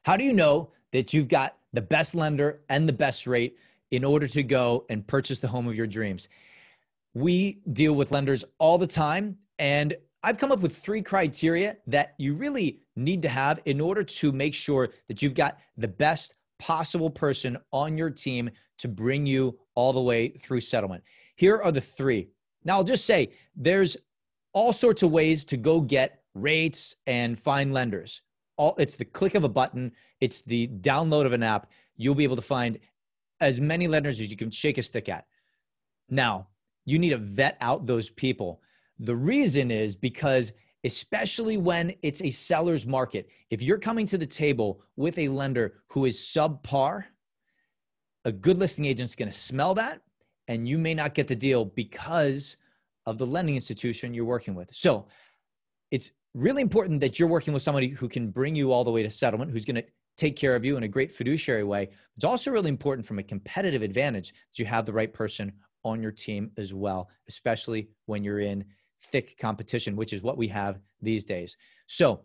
How do you know that you've got the best lender and the best rate in order to go and purchase the home of your dreams? We deal with lenders all the time, and I've come up with 3 criteria that you really need to have in order to make sure that you've got the best possible person on your team to bring you all the way through settlement. Here are the 3. Now, I'll just say there's all sorts of ways to go get rates and find lenders. It's the click of a button. It's the download of an app. You'll be able to find as many lenders as you can shake a stick at. Now, you need to vet out those people. The reason is because, especially when it's a seller's market, if you're coming to the table with a lender who is subpar, a good listing agent's going to smell that, and you may not get the deal because of the lending institution you're working with. So it's really important that you're working with somebody who can bring you all the way to settlement, who's going to take care of you in a great fiduciary way. It's also really important from a competitive advantage that you have the right person on your team as well, especially when you're in thick competition, which is what we have these days. So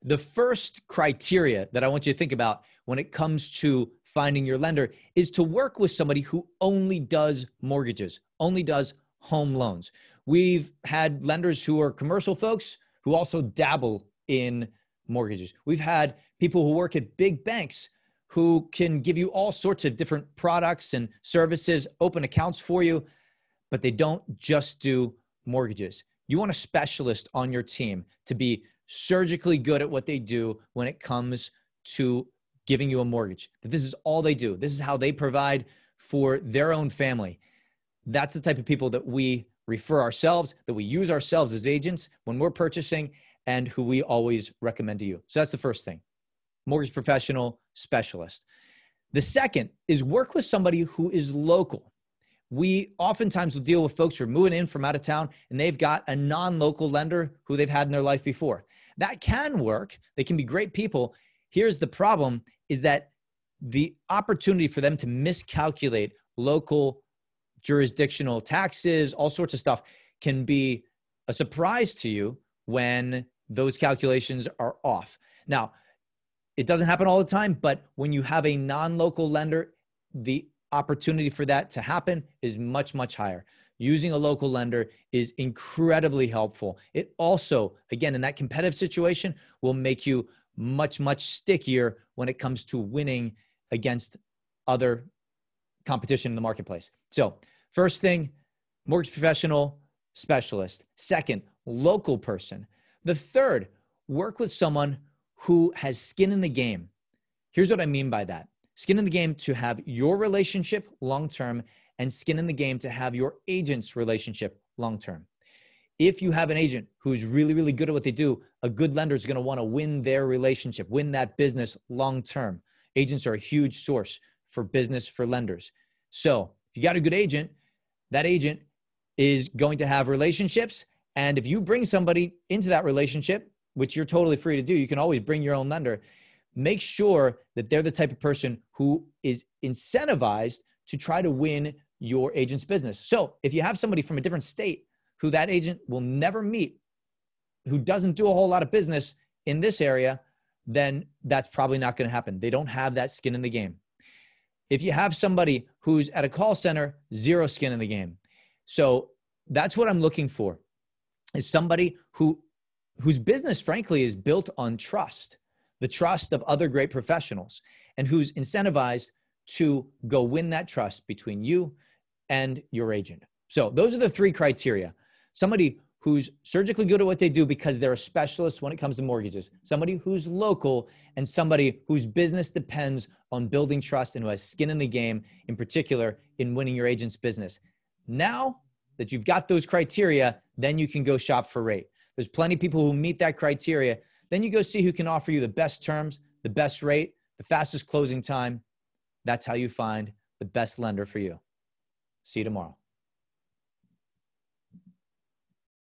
the first criteria that I want you to think about when it comes to finding your lender is to work with somebody who only does mortgages, only does home loans. We've had lenders who are commercial folks who also dabble in mortgages. We've had people who work at big banks who can give you all sorts of different products and services, open accounts for you, but they don't just do mortgages. You want a specialist on your team to be surgically good at what they do when it comes to giving you a mortgage. That this is all they do. This is how they provide for their own family. That's the type of people that we refer ourselves, that we use ourselves as agents when we're purchasing, and who we always recommend to you. So that's the first thing. Mortgage professional specialist. The second is work with somebody who is local. We oftentimes will deal with folks who are moving in from out of town and they've got a non-local lender who they've had in their life before. That can work. They can be great people. Here's the problem is that the opportunity for them to miscalculate local jurisdictional taxes, all sorts of stuff, can be a surprise to you when those calculations are off. Now, it doesn't happen all the time, but when you have a non-local lender, the opportunity for that to happen is much, much higher. Using a local lender is incredibly helpful. It also, again, in that competitive situation, will make you much, much stickier when it comes to winning against other competition in the marketplace. So first thing, mortgage professional specialist. Second, local person. The third, work with someone who has skin in the game. Here's what I mean by that. Skin in the game to have your relationship long-term, and skin in the game to have your agent's relationship long-term. If you have an agent who's really, really good at what they do, a good lender is going to want to win their relationship, win that business long-term. Agents are a huge source for business for lenders. So if you got a good agent, that agent is going to have relationships. And if you bring somebody into that relationship, which you're totally free to do, you can always bring your own lender. Make sure that they're the type of person who is incentivized to try to win your agent's business. So if you have somebody from a different state who that agent will never meet, who doesn't do a whole lot of business in this area, then that's probably not going to happen. They don't have that skin in the game. If you have somebody who's at a call center, zero skin in the game. So that's what I'm looking for, is somebody whose business, frankly, is built on trust, the trust of other great professionals, and who's incentivized to go win that trust between you and your agent. So those are the 3 criteria. Somebody who's surgically good at what they do because they're a specialist when it comes to mortgages, somebody who's local, and somebody whose business depends on building trust and who has skin in the game, in particular in winning your agent's business. Now that you've got those criteria, then you can go shop for rate. There's plenty of people who meet that criteria. Then you go see who can offer you the best terms, the best rate, the fastest closing time. That's how you find the best lender for you. See you tomorrow.